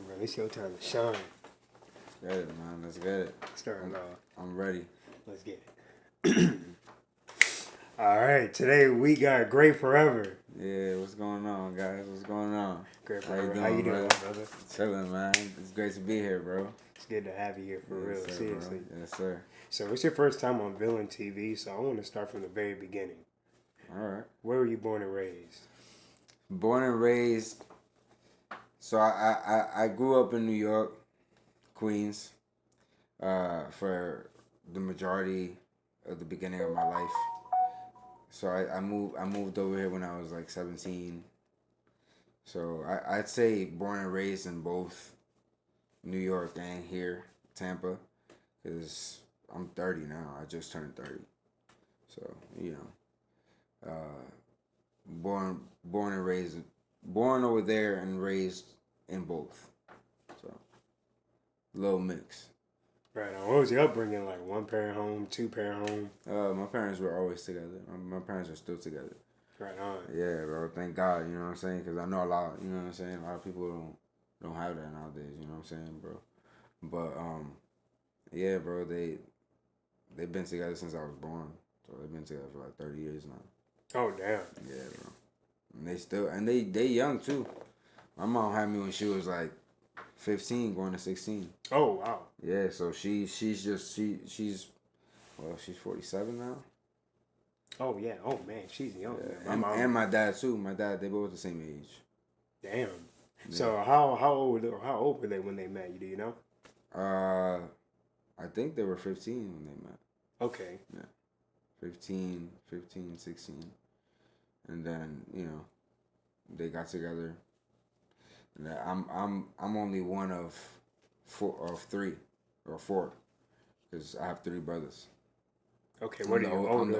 bro. It's your time to shine. Let's get it, man. Let's get it. Starting off. I'm ready. Let's get it. All right. Today we got Great Forever. Yeah, what's going on, guys? What's going on? Great Forever. How you doing, brother? Chilling, man. It's great to be here, bro. It's good to have you here for real. Sir, Seriously. bro. Yes, sir. So it's your first time on Villain TV, so I want to start from the very beginning. All right. Where were you born and raised? Born and raised. So I grew up in New York, Queens, for the majority of the beginning of my life. So I moved over here when I was like 17. So I'd say born and raised in both New York and here, Tampa, because I'm 30 now. I just turned 30. So, born and raised, born over there and raised in both. So, little mix. Right on. What was your upbringing like? One parent home, two parent home? My parents were always together. My parents are still together. Right on. Yeah, bro. Thank God. You know what I'm saying? Because I know a lot. You know what I'm saying? A lot of people don't have that nowadays. You know what I'm saying, bro? But yeah, bro. They've been together since I was born. So they've been together for like 30 years now. Oh damn. Yeah, bro. And they young too. My mom had me when she was like 15, going to 16. Oh wow. Yeah, so she's 47 now. Oh yeah. Oh man, she's young. Yeah. And my dad too. My dad, they both the same age. Damn. Yeah. So how old were they when they met you? Do you know? I think they were 15 when they met. Okay. Yeah. 15, 16. And then, they got together. And I'm only one of three or four, because I have three brothers. Okay, what are you older?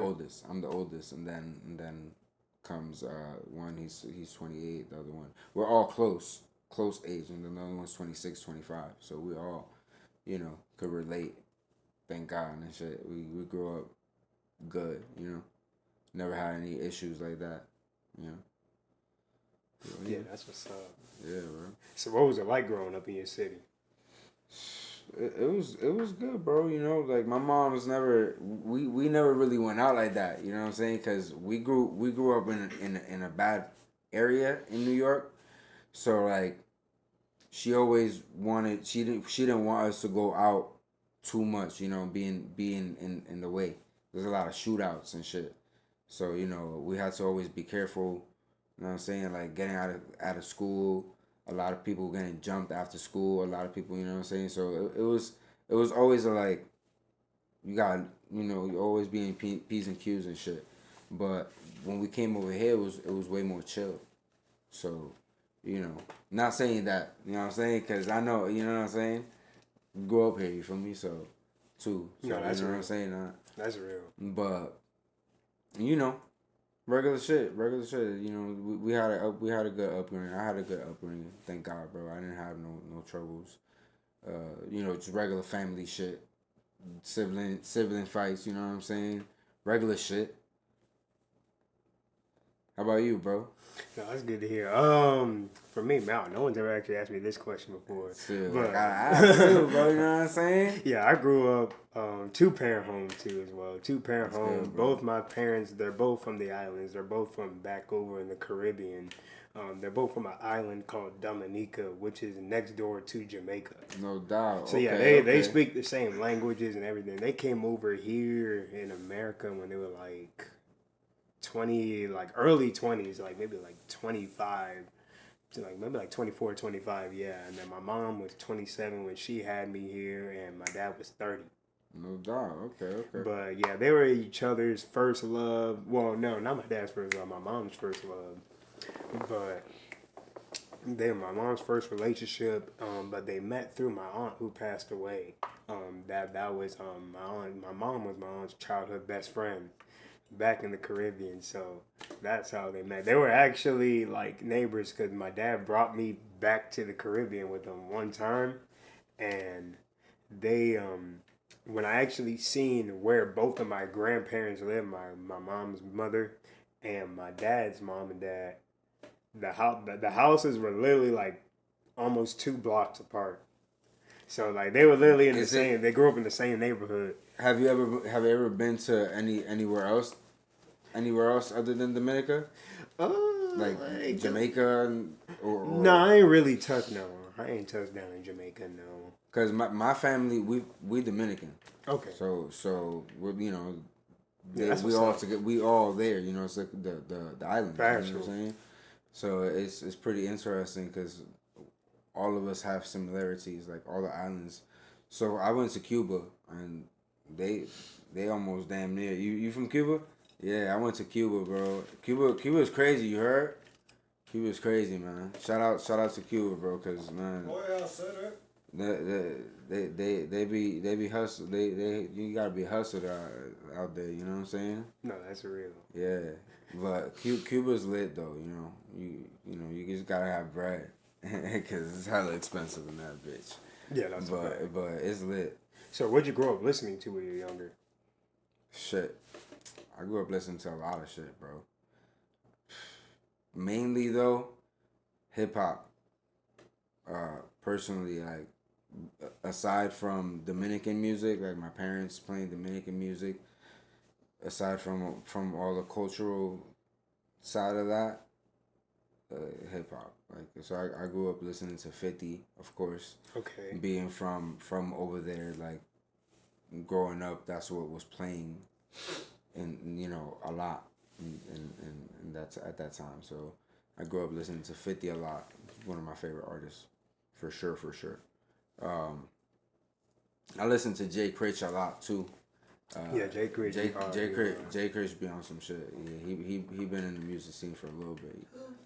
I'm the oldest, and then comes one. He's 28. The other one, we're all close age, and then the other one's 26, 25. So we all, could relate. Thank God and shit. We grew up good, never had any issues like that, Yeah, that's what's up. Yeah, bro. So what was it like growing up in your city? It was good, bro. Like my mom's never we never really went out like that. You know what I'm saying? Because we grew up in a bad area in New York, so like she always wanted she didn't want us to go out too much. Being in the way. There's a lot of shootouts and shit. So we had to always be careful. You know what I'm saying? Like getting out of school. A lot of people getting jumped after school. A lot of people, you know what I'm saying? So it was always like, you got, you always be in P's and Q's and shit. But when we came over here, it was way more chill. So, not saying that, you know what I'm saying? Because I know, you know what I'm saying? Grew up here, you feel me? So, too. So, No, that's you know real. what I'm saying? That's real. But, regular shit. We had a good upbringing. I had a good upbringing. Thank God, bro. I didn't have no troubles. Just regular family shit, sibling fights. You know what I'm saying? Regular shit. How about you, bro? No, that's good to hear. For me, no one's ever actually asked me this question before. But I asked too, bro. You know what I'm saying? Yeah, I grew up two-parent home too as well. Two-parent home. Good, both my parents, they're both from the islands. They're both from back over in the Caribbean. They're both from an island called Dominica, which is next door to Jamaica. No doubt. So they speak the same languages and everything. They came over here in America when they were like 20, like early 20s, like maybe like 25 to like maybe like 24, 25, yeah. And then my mom was 27 when she had me here, and my dad was 30. No doubt. Okay. But yeah, they were each other's first love. Well, no, not my dad's first love, my mom's first love. But they were my mom's first relationship, but they met through my aunt who passed away. That was my aunt. My mom was my aunt's childhood best friend back in the Caribbean, so that's how they met. They were actually like neighbors because my dad brought me back to the Caribbean with them one time, and they when I actually seen where both of my grandparents lived, my mom's mother and my dad's mom and dad, the houses were literally like almost 2 blocks apart. So like they were literally in the Is it? same. They grew up in the same neighborhood. Have you ever been to anywhere else other than Dominica, like Like Jamaica no, or I ain't really touched no. I ain't touched down in Jamaica. No. because my family we Dominican, Okay. so we're Yeah, that's we what's all up. together, we all there, it's like the islands, you know what I'm Factual. saying? So it's pretty interesting because all of us have similarities, like all the islands. So I went to Cuba and they they almost damn near you from Cuba. Yeah, I went to Cuba, bro. Cuba is crazy. You heard? Cuba's crazy, man. Shout out to Cuba, bro. Cause man, Oh yeah, I said it. they be hustle. They you gotta be hustled out there. You know what I'm saying? No, that's real. Yeah, but Cuba's lit though. You just gotta have bread, cause it's hella expensive in that bitch. Yeah, that's a fact. But it's lit. So, what'd you grow up listening to when you were younger? Shit, I grew up listening to a lot of shit, bro. Mainly though, hip hop. Personally, like aside from Dominican music, like my parents playing Dominican music, aside from all the cultural side of that, hip hop. Like so, I grew up listening to 50, of course. Okay. Being from over there, like growing up, that's what was playing, and a lot, and that's at that time. So I grew up listening to 50 a lot. He's one of my favorite artists, for sure, for sure. Um, I listen to Jay Critch a lot too. Yeah, Jay Critch. Jay Critch be on some shit. Yeah, he been in the music scene for a little bit.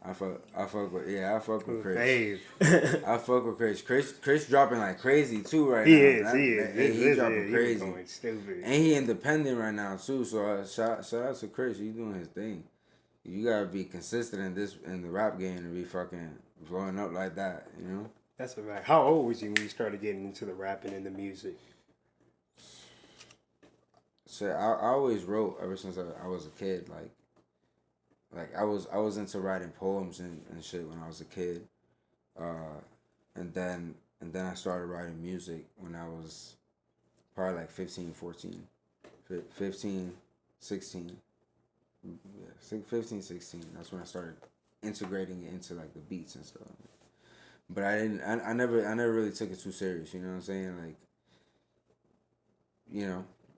I fuck with Critch. Fave. I fuck with Critch dropping like crazy too right He now. is. He is. He dropping He was crazy, going stupid. and he independent right now too. So shout out to Critch. He doing his thing. You gotta be consistent in the rap game to be fucking blowing up like that. That's a fact. How old was you when you started getting into the rapping and the music? So I always wrote ever since I was a kid. Like I was into writing poems and shit when I was a kid, and then I started writing music when I was probably like 15, 14, 15, 16, yeah, 15, 16. That's when I started integrating it into like the beats and stuff. But I never really took it too serious. You know what I'm saying? Like,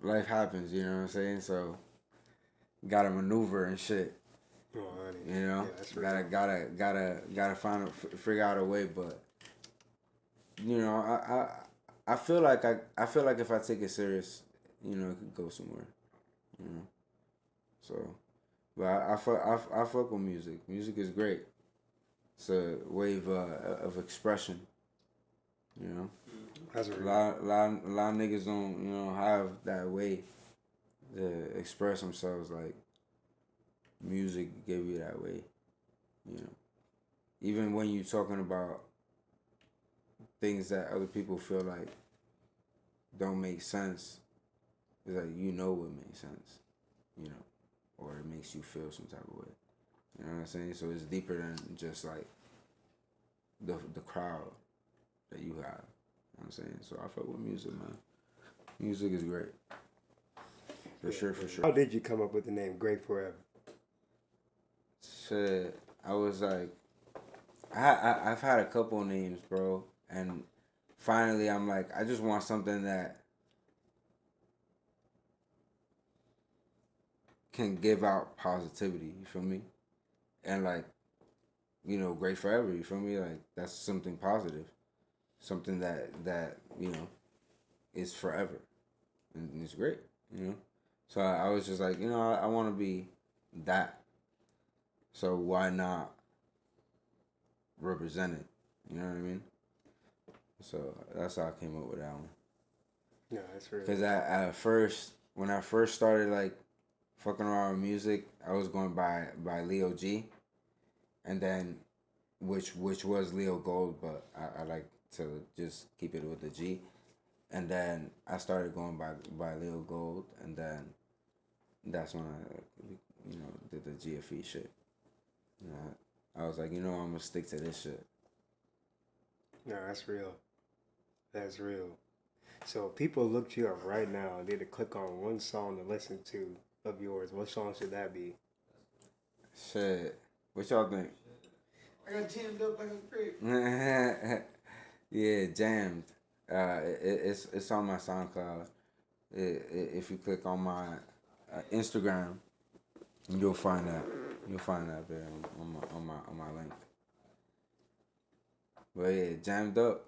life happens. You know what I'm saying? So gotta maneuver and shit. Oh, honey. Yeah, that's real. gotta figure out a way. But I feel like I feel like if I take it serious, it could go somewhere. You know, so, but I fuck with music. Music is great. It's a wave of expression. You know, That's a real. lot of niggas don't have that way to express themselves. Like music give you that way. Even when you talking about things that other people feel like don't make sense, it's like what makes sense, or it makes you feel some type of way. You know what I'm saying? So it's deeper than just like the crowd that you have. You know what I'm saying? So I fuck with music, man. Music is great. For sure. How did you come up with the name Great Forever? Shit, I was like, I've had a couple names, bro, and finally I'm like, I just want something that can give out positivity. You feel me? And like, great forever. You feel me? Like that's something positive, something that is forever, and it's great. So I was just like, I want to be that. So why not represent it? You know what I mean? So that's how I came up with that one. No, that's real. Because at first, when I first started like fucking around with music, I was going by Leo G, and then which was Leo Gold, but I like to just keep it with the G. And then I started going by Leo Gold, and then that's when I did the GFE shit. I was like, I'm gonna stick to this shit. No, that's real. That's real. So if people looked you up right now and they had to click on one song to listen to of yours, what song should that be? Shit. What y'all think? I got jammed up like a grape. Yeah, jammed. It's on my SoundCloud. If you click on my Instagram, you'll find that. You'll find that there on my link. But yeah, jammed up.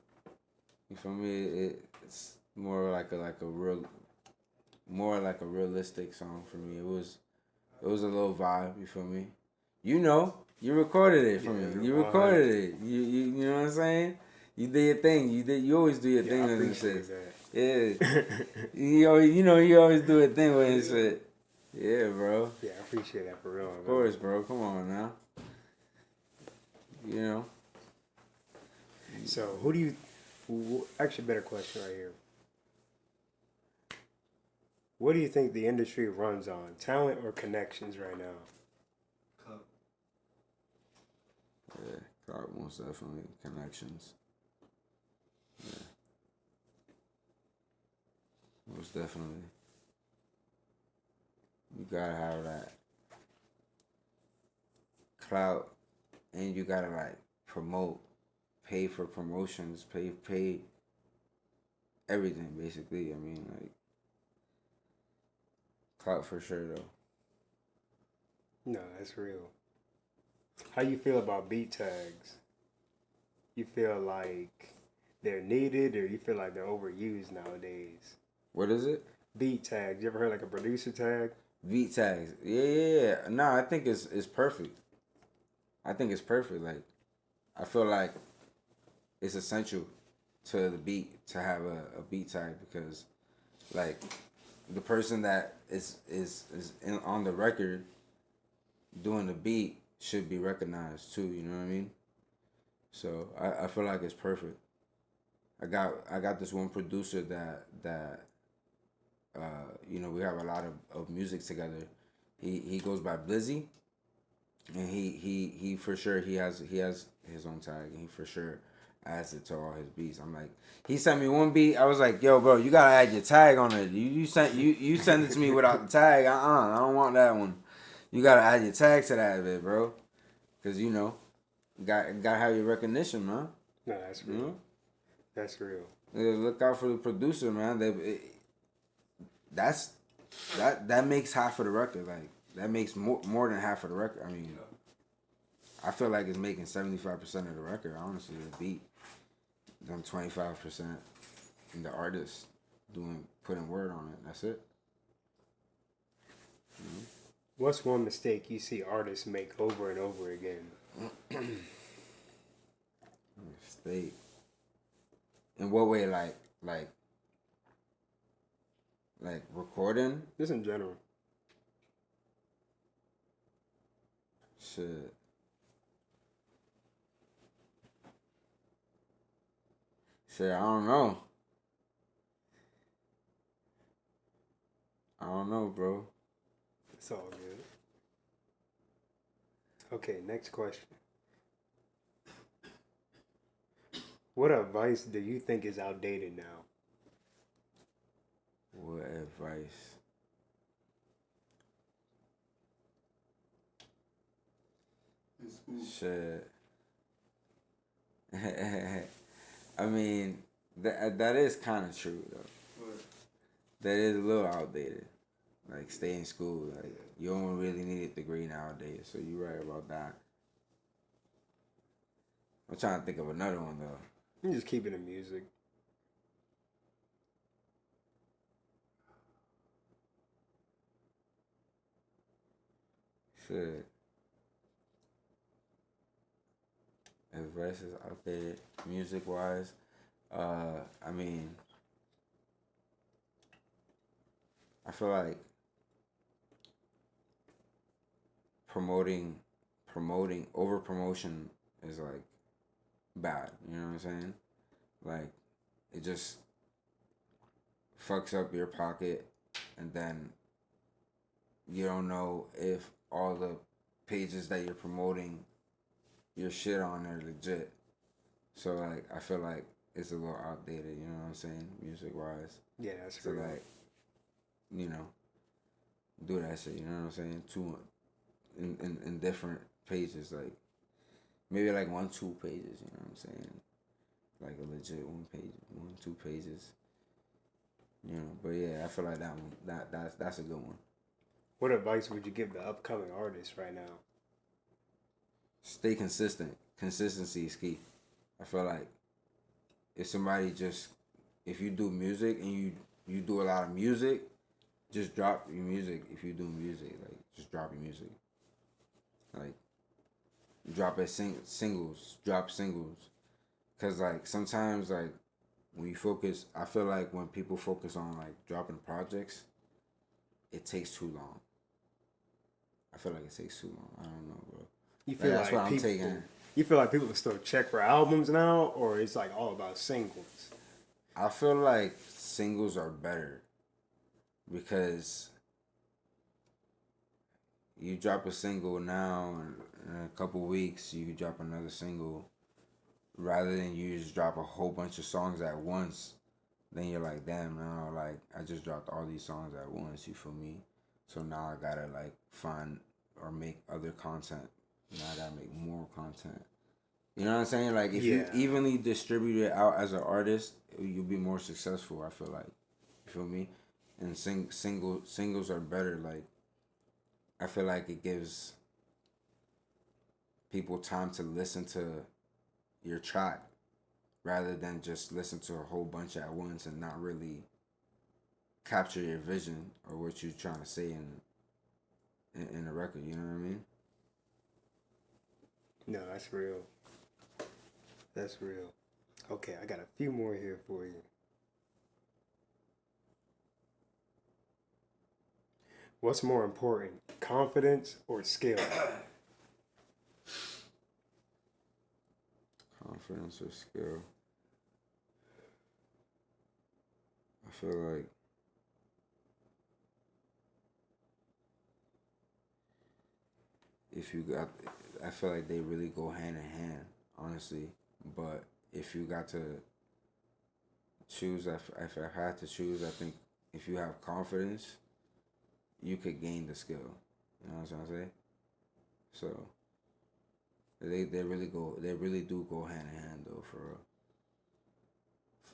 You feel me? It's more like a realistic song for me. It was a little vibe. You feel me? You recorded it for me. You 100. recorded it. You know what I'm saying? You did your thing. You always do your Yeah, thing I with this appreciate shit. Yeah. that. You always do a thing with his shit. Yeah, bro. Yeah, I appreciate that for real. Of course, bro. Come on now. You know. So who do you? Actually, better question right here. What do you think the industry runs on, talent or connections right now? Cup. Yeah, God, most definitely connections. Yeah, most definitely. You gotta have that clout, and you gotta like promote, pay for promotions, pay everything basically. I mean, like clout for sure though. No, that's real. How you feel about beat tags? You feel like they're needed, or you feel like they're overused nowadays? What is it? Beat tags. You ever heard like a producer tag? Beat tags. Yeah. Nah, I think it's perfect. I think it's perfect. Like, I feel like it's essential to the beat to have a beat tag because, like, the person that on the record doing the beat should be recognized too. You know what I mean? So I feel like it's perfect. I got this one producer that we have a lot of music together. He goes by Blizzy, and he for sure he has his own tag, and he for sure adds it to all his beats. I'm like, he sent me one beat. I was like, yo, bro, you gotta add your tag on it. You send it to me without the tag. I don't want that one. You gotta add your tag to that bit, bro, cause gotta have your recognition, man. No, that's real. You know? That's real. Look out for the producer, man. That's that makes half of the record. Like that makes more than half of the record. I mean, I feel like it's making 75% of the record. Honestly, the beat, then 25% in the artist putting word on it. That's it. Mm-hmm. What's one mistake you see artists make over and over again? Mistake. In what way? Like recording? Just in general. Shit. Shit, I don't know, bro. It's all good. Okay, next question. What advice do you think is outdated now? What advice? Shit. I mean, that is kind of true though. What? That is a little outdated. Like stay in school. Like you don't really need a degree nowadays. So you're right about that. I'm trying to think of another one though. I'm just keeping the music. Shit. Advice is outdated music wise. I mean, I feel like promoting over promotion is like bad. You know what I'm saying? Like it just fucks up your pocket, and then you don't know if all the pages that you're promoting your shit on are legit. So like I feel like it's a little outdated. You know what I'm saying, music wise. Yeah, that's So real. like, you know, do that shit. You know what I'm saying? Two in different pages, like maybe like 1, 2 pages. You know what I'm saying? Like a legit 1 page, 1, 2 pages. You know, but yeah, I feel like that one. That's a good one. What advice would you give the upcoming artists right now? Stay consistent. Consistency is key. I feel like if somebody just if you do music and you do a lot of music, just drop your music. If you do music, like just drop your music. Like drop it singles, drop singles. Cause like sometimes like when you focus, I feel like when people focus on like dropping projects, it takes too long. I feel like it takes too long. I don't know, bro. You Like feel that's what like I'm people taking. you feel like people still check for albums now, or it's like all about singles? I feel like singles are better because you drop a single now and in a couple weeks you drop another single rather than you just drop a whole bunch of songs at once. Then you're like, damn, now like I just dropped all these songs at once. You feel me? So now I gotta like find or make other content. Now I gotta make more content. You know what I'm saying? Like if you Yeah. evenly distribute it out as an artist, you'll be more successful. I feel like. You feel me? And singles are better. Like I feel like it gives people time to listen to your track rather than just listen to a whole bunch at once and not really capture your vision or what you're trying to say in the record. You know what I mean? No, that's real. That's real. Okay, I got a few more here for you. What's more important, confidence or skill? Confidence or skill. I feel like if you got, I feel like they really go hand in hand, honestly. But if you got to choose, if I had to choose, I think if you have confidence, you could gain the skill. You know what I'm trying to say? So they really do go hand in hand though, for real.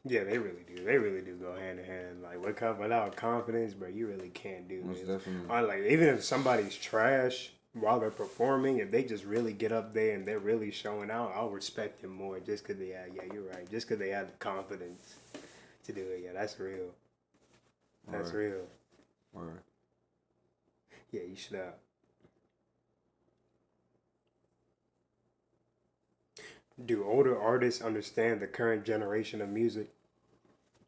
Yeah, they really do. They really do go hand in hand. Like without confidence, bro, you really can't do Most this. definitely. Like even if somebody's trash while they're performing, if they just really get up there and they're really showing out, I'll respect them more just because they have. Yeah, you're right. Just because they have the confidence to do it. Yeah, that's real. That's Or real. or Yeah, you should have. Do older artists understand the current generation of music?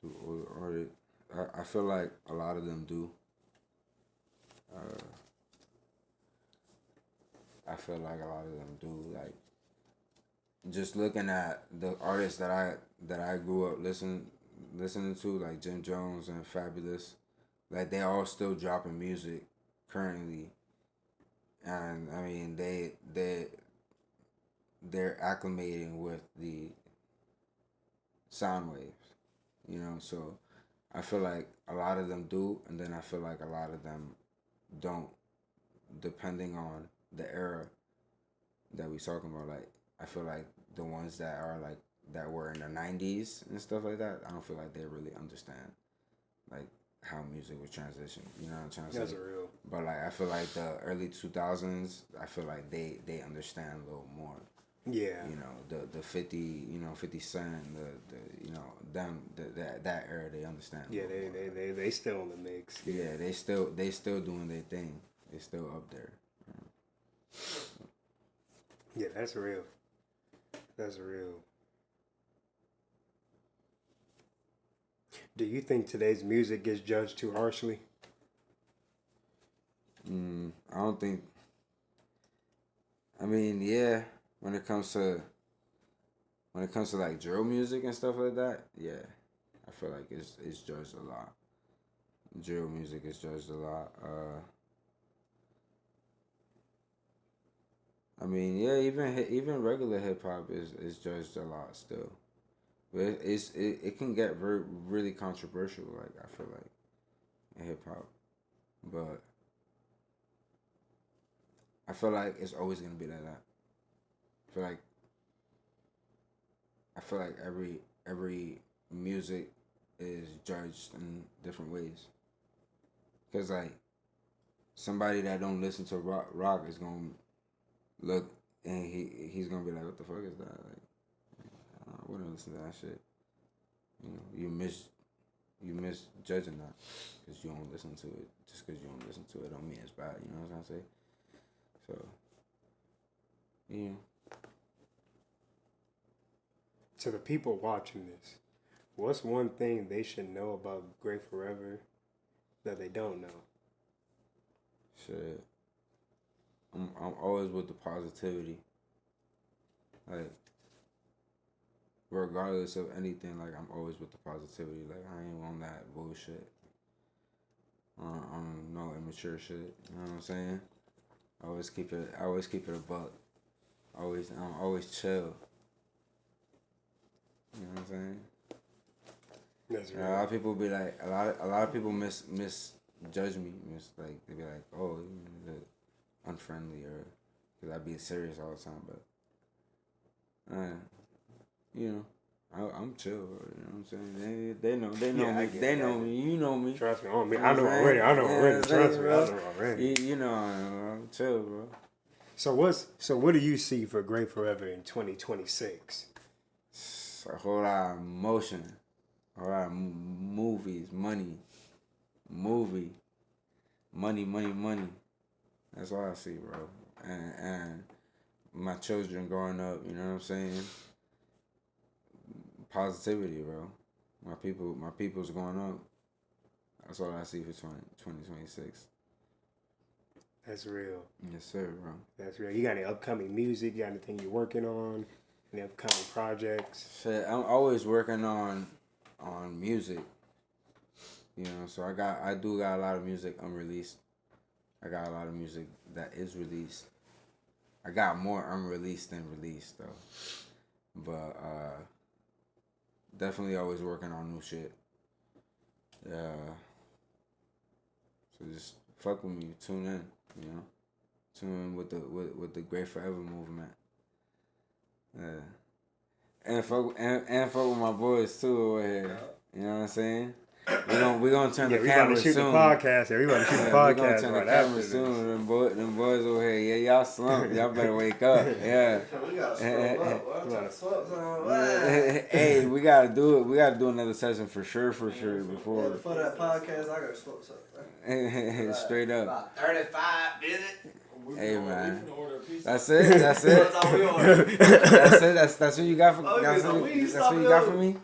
do older artists. I feel like a lot of them do. Uh, I feel like a lot of them do. Like just looking at the artists that I grew up listening to, like Jim Jones and Fabulous, like they all still dropping music currently, and I mean they're acclimating with the sound waves, you know. So I feel like a lot of them do, and then I feel like a lot of them don't, depending on the era that we talking about. Like I feel like the ones that are like that were in the '90s and stuff like that, I don't feel like they really understand like how music was transition. You know what I'm trying to That's say? real. But like I feel like the early 2000s, I feel like they understand a little more. Yeah. You know the 50, 50 Cent, the them that era, they understand a Yeah, little more. they still in the mix. Yeah, they still doing their thing. They still up there. Yeah, that's real. That's real. Do you think today's music gets judged too harshly? I don't think. I mean, yeah, when it comes to like drill music and stuff like that, yeah, I feel like it's judged a lot. Drill music is judged a lot. I mean, yeah, even regular hip hop is judged a lot still, but it can get really controversial. Like I feel like in hip hop, but I feel like it's always gonna be like that. I feel like every music is judged in different ways. Cause like somebody that don't listen to rock is gonna look and he's gonna be like, what the fuck is that? Like, I wouldn't listen to that shit. You know, you misjudging that because you don't listen to it. Just because you don't listen to it don't mean it's bad. You know what I'm saying? So, yeah. To the people watching this, what's one thing they should know about Great Forever that they don't know? Shit. I'm always with the positivity. Like, regardless of anything, like I'm always with the positivity. Like I ain't on that bullshit. No immature shit. You know what I'm saying? I always keep it a buck. I'm always chill. You know what I'm saying? That's A lot of people be like, a lot of people misjudge me. Like they be like, oh, you're unfriendly or because I be serious all the time. But, you know, I'm chill. You know what I'm saying? They know Yeah, me. They know me. You know me. Trust me, I know already. Trust me, I know already. You know I'm chill, bro. So what do you see for Great Forever in 2026? A whole lot of emotion, a whole lot of movies, money. That's all I see, bro. And my children growing up, you know what I'm saying? Positivity, bro. My people's growing up. That's all I see for 2026. That's real. Yes, sir, bro. That's real. You got any upcoming music? You got anything you're working on? Any upcoming projects? Shit, I'm always working on music. You know, so I do got a lot of music unreleased. I got a lot of music that is released. I got more unreleased than released though. But definitely always working on new shit. So just fuck with me, tune in, you know. Tune in with the Great Forever movement. And fuck with my boys too over here. You know what I'm saying? We gonna turn the camera soon. We about to shoot the podcast. We about to shoot the podcast. We gonna turn the camera soon. Them boys over here, yeah, y'all slumped. Y'all better wake up. Yeah. We gotta slow up. Hey, we gotta do it. We gotta do another session for sure. Before for that podcast, I gotta smoke something. Straight up. About 35 minutes. Hey man, that's it. That's what you got for. That's what you got for me.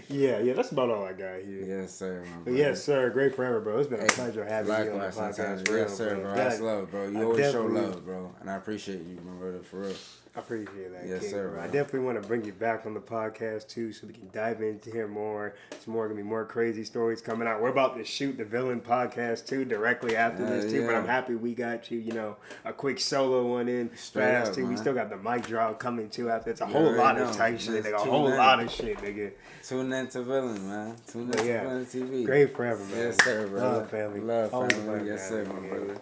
Yeah, that's about all I got here. Yes, sir. But yes, sir. Great Forever, bro. It's been a pleasure having you on the podcast. Yes, sir, bro. That's love, bro. You always show love, bro, and I appreciate you, my brother, for real. I appreciate that. Yes, King, sir. Bro. I definitely want to bring you back on the podcast too, so we can dive into here more. It's gonna be more crazy stories coming out. We're about to shoot the Villain podcast too directly after this too. Yeah. But I'm happy we got you. You know, a quick solo one in fast too. Man. We still got the mic drop coming too after. It's a whole lot of tight shit. Nigga. A whole lot of shit, nigga. Tune in to Villain, man. Tune in to Villain TV. Great Forever, man. Yes, sir, bro. Love family. Love family. Yes, sir, my brother.